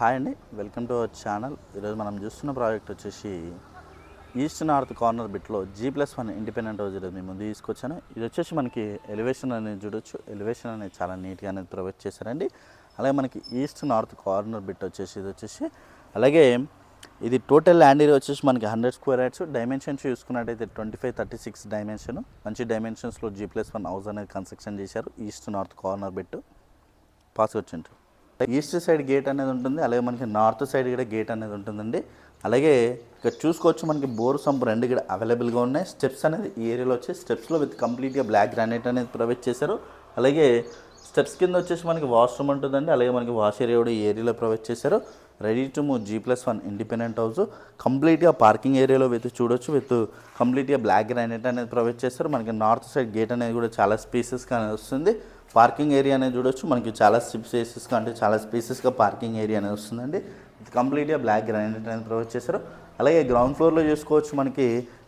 Hi అండి, welcome to our channel. ఈరోజు మనం చూస్తున్న ప్రాజెక్ట్ వచ్చేసి ఈస్ట్ నార్త్ కార్నర్ బిట్లో G+1 ఇండిపెండెంట్ హౌస్ ఈరోజు మీ ముందు తీసుకొచ్చాను. ఇది వచ్చేసి మనకి ఎలివేషన్ అనేది చూడొచ్చు. ఎలివేషన్ అనేది చాలా నీట్గా అనేది ప్రొవైడ్ చేశారండి. అలాగే మనకి ఈస్ట్ నార్త్ కార్నర్ బిట్ వచ్చేసి ఇది వచ్చేసి అలాగే ఇది టోటల్ ల్యాండ్ ఏరియా వచ్చేసి మనకి 100 స్క్వేర్ యార్డ్స్. డైమెన్షన్స్ చూసుకున్నట్టయితే 25-36 డైమెన్షన్, మంచి డైమెన్షన్స్లో G+1 హౌస్ అనేది కన్స్ట్రక్షన్ చేశారు. East north corner bit pass వచ్చిండ్రు. ఈస్ట్ సైడ్ గేట్ అనేది ఉంటుంది, అలాగే మనకి నార్త్ సైడ్ కూడా గేట్ అనేది ఉంటుందండి. అలాగే ఇక్కడ చూసుకోవచ్చు మనకి బోర్ సంప్ రెండు కూడా అవైలబుల్గా ఉన్నాయి. స్టెప్స్ అనేది ఈ ఏరియాలో వచ్చి స్టెప్స్లో విత్ కంప్లీట్గా బ్లాక్ గ్రానైట్ అనేది ప్రొవైడ్ చేశారు. అలాగే స్టెప్స్ కింద వచ్చేసి మనకి వాష్రూమ్ ఉంటుందండి. అలాగే మనకి వాష్ ఏరియా కూడా ఈ ఏరియాలో ప్రొవైడ్ చేశారు. Ready to move G+1 independent house. కంప్లీట్గా పార్కింగ్ ఏరియాలో విత్ చూడొచ్చు, విత్ కంప్లీట్గా బ్లాక్ గ్రానైట్ అనేది ప్రొవైడ్ చేస్తారు. మనకి నార్త్ సైడ్ గేట్ అనేది కూడా చాలా స్పేసెస్గా వస్తుంది. పార్కింగ్ ఏరియా అనేది చూడొచ్చు, మనకి చాలా స్పేసెస్గా అంటే చాలా స్పేసెస్గా పార్కింగ్ ఏరియా అనేది వస్తుందండి. ఇది కంప్లీట్గా బ్లాక్ గ్రానైట్ అనేది ప్రొవైడ్ చేశారు. అలాగే గ్రౌండ్ ఫ్లోర్లో చూసుకోవచ్చు మనకి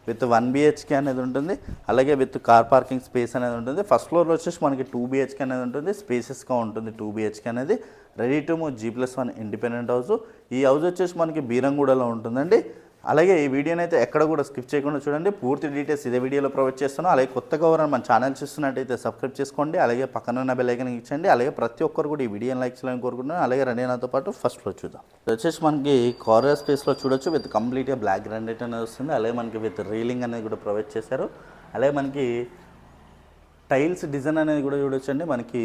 విత్ 1 BHK అనేది ఉంటుంది. అలాగే విత్ కార్ పార్కింగ్ స్పేస్ అనేది ఉంటుంది. ఫస్ట్ ఫ్లోర్లో వచ్చేసి మనకి 2 BHK అనేది ఉంటుంది, స్పేసెస్గా ఉంటుంది 2 BHK అనేది. Ready to move G+1 independent house. ఈ హౌస్ వచ్చేసి మనకి బీరంగూడలో ఉంటుందండి. అలాగే ఈ వీడియోని అయితే ఎక్కడ కూడా స్కిప్ చేయకుండా చూడండి. పూర్తి డీటెయిల్స్ ఇదే వీడియోలో ప్రొవైడ్ చేస్తాను. అలాగే కొత్తగా ఎవరైనా మన ఛానల్ చూస్తున్నట్టయితే సబ్స్క్రైబ్ చేసుకోండి. అలాగే పక్కన ఉన్న బెల్ ఐకాన్ ఇచ్చండి. అలాగే ప్రతి ఒక్కరు కూడా ఈ వీడియోని లైక్ చేయాలని కోరుకుంటున్నాను. అలాగే రండి నాతో పాటు ఫస్ట్ ఫ్లోర్ చూద్దాం. ఇది వచ్చేసి మనకి కార్నర్ స్పేస్లో చూడొచ్చు, విత్ కంప్లీట్గా బ్లాక్ గ్రానైట్ అనేది వస్తుంది. అలాగే మనకి విత్ రీలింగ్ అనేది కూడా ప్రొవైడ్ చేశారు. అలాగే మనకి టైల్స్ డిజైన్ అనేది కూడా చూడొచ్చండి. మనకి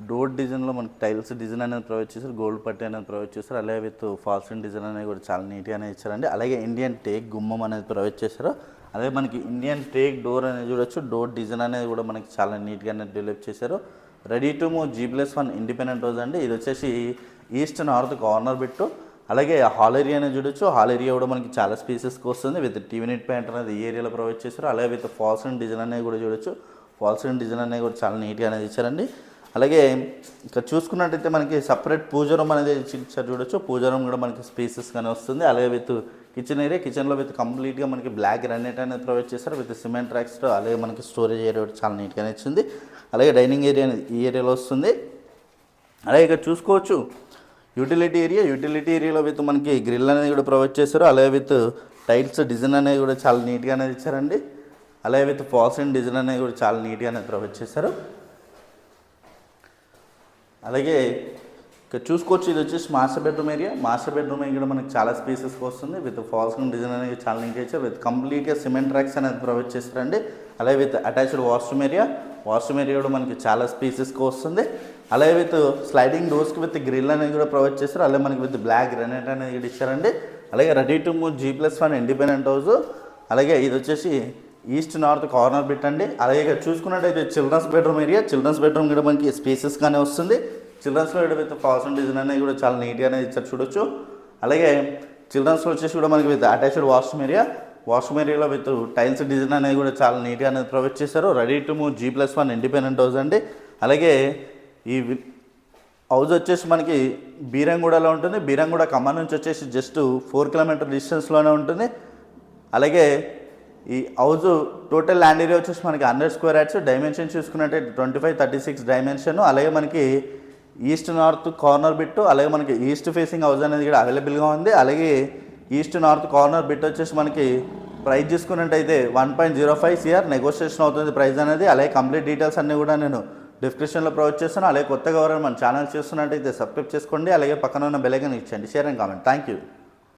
డోర్ డిజైన్లో మనకి టైల్స్ డిజైన్ అనేది ప్రొవైడ్ చేశారు, గోల్డ్ పట్టి అనేది ప్రొవైడ్ చేశారు. అలాగే విత్ ఫాల్సిన్ డిజైన్ అనేది కూడా చాలా నీట్గానే ఇచ్చారండి. అలాగే ఇండియన్ టేక్ గుమ్మం అనేది ప్రొవైడ్ చేశారు. అలాగే మనకి ఇండియన్ టేక్ డోర్ అనేది చూడొచ్చు, డోర్ డిజైన్ అనేది కూడా మనకి చాలా నీట్గానే డెవలప్ చేశారు. Ready to move G+1 independent house అండి. ఇది వచ్చేసి ఈస్ట్ నార్త్ కార్నర్ బిట్టు. అలాగే హాల్ ఏరియా అనేది చూడొచ్చు, హాల్ ఏరియా కూడా మనకి చాలా స్పేసెస్కి వస్తుంది. విత్ టీవీ నెట్ ప్యాంట్ అనేది ఈ ఏరియాలో ప్రొవైడ్ చేశారు. అలాగే విత్ ఫాల్సిన్ డిజైన్ అనేది కూడా చూడొచ్చు, ఫాల్సిన్ డిజైన్ అనేది కూడా చాలా నీట్గా అనేది ఇచ్చారండి. అలాగే ఇక్కడ చూసుకున్నట్టయితే మనకి సపరేట్ పూజ రూమ్ అనేది ఇచ్చారు చూడొచ్చు. పూజ రూమ్ కూడా మనకి స్పేసెస్గానే వస్తుంది. అలాగే విత్ కిచెన్ ఏరియా, కిచెన్లో విత్ కంప్లీట్గా మనకి బ్లాక్ గ్రానైట్ అనేది ప్రొవైడ్ చేస్తారు విత్ సిమెంట్ ట్రాక్స్తో. అలాగే మనకి స్టోరేజ్ ఏరియా కూడా చాలా నీట్గానే ఇచ్చింది. అలాగే డైనింగ్ ఏరియా అనేది ఈ ఏరియాలో వస్తుంది. అలాగే ఇక్కడ చూసుకోవచ్చు యూటిలిటీ ఏరియా, యూటిలిటీ ఏరియాలో విత్ మనకి గ్రిల్ అనేది కూడా ప్రొవైడ్ చేస్తారు. అలాగే విత్ టైల్స్ డిజైన్ అనేది కూడా చాలా నీట్గా అనేది ఇచ్చారండి. అలాగే విత్ ఫాల్సిన్ డిజైన్ అనేది కూడా చాలా నీట్గా అనేది ప్రొవైడ్ చేశారు. అలాగే ఇక్కడ చూసుకోవచ్చు ఇది వచ్చేసి master bedroom area. Master bedroom area కూడా మనకి చాలా స్పేసెస్కి వస్తుంది. విత్ ఫాల్సిన్ డిజైన్ అనేది చాలా నీట్గా ఇచ్చారు. విత్ కంప్లీట్గా సిమెంట్ ట్రాక్స్ అనేది ప్రొవైడ్ చేస్తారండి. అలాగే with attached washroom area, washroom area కూడా మనకి చాలా స్పేసెస్కి వస్తుంది. అలాగే విత్ స్లైడింగ్ డోర్స్కి విత్ గ్రిల్ అనేది కూడా ప్రొవైడ్ చేస్తారు. అలాగే మనకి విత్ బ్లాక్ గ్రానైట్ అనేది కూడా ఇచ్చారండి. అలాగే ready to move G+1 independent house. అలాగే ఇది వచ్చేసి ఈస్ట్ నార్త్ కార్నర్ బిట్ అండి. అలాగే ఇక్కడ చూసుకున్నట్టయితే children's bedroom area, children's bedroom కూడా మనకి స్పేసెస్గానే వస్తుంది. చిల్డ్రన్స్లో కూడా విత్ ఫాల్సిన్ డిజైన్ అనేది కూడా చాలా నీట్గానే ఇచ్చారు చూడొచ్చు. అలాగే చిల్డ్రన్స్లో వచ్చేసి కూడా మనకి with attached washroom area, washroom ఏరియాలో విత్ టైల్స్ డిజైన్ అనేది కూడా చాలా నీట్గా అనేది ప్రొవైడ్ చేశారు. Ready to move G+1 independent house అండి. అలాగే ఈ హౌస్ వచ్చేసి మనకి బీరంగూడలో ఉంటుంది. బీరంగూడ ఖమ్మం నుంచి వచ్చేసి జస్ట్ 4 కిలోమీటర్ డిస్టెన్స్లోనే ఉంటుంది. అలాగే ఈ హౌస్ టోటల్ ల్యాండ్ ఏరియా వచ్చేసి మనకి 100 స్క్వేర్ యార్డ్స్. డైమెన్షన్ చూసుకున్నట్టే 25-36 డైమెన్షన్. అలాగే మనకి ఈస్ట్ నార్త్ కార్నర్ బిట్, అలాగే మనకి ఈస్ట్ ఫేసింగ్ హౌస్ అనేది కూడా అవైలబుల్గా ఉంది. అలాగే ఈస్ట్ నార్త్ కార్నర్ బిట్ వచ్చేసి మనకి ప్రైస్ చూసుకున్నట్టయితే 1.05 CR నెగోషియేషన్ అవుతుంది ప్రైస్ అనేది. అలాగే కంప్లీట్ డీటెయిల్స్ అన్నీ కూడా నేను డిస్క్రిప్షన్లో ప్రొవైడ్ చేస్తాను. అలాగే కొత్తగా ఎవరైనా మన ఛానల్ చూస్తున్నట్టయితే సబ్స్క్రైబ్ చేసుకోండి. అలాగే పక్కన ఉన్న బెల్ ఐకాన్ ఇచ్చండి, share and comment. Thank you.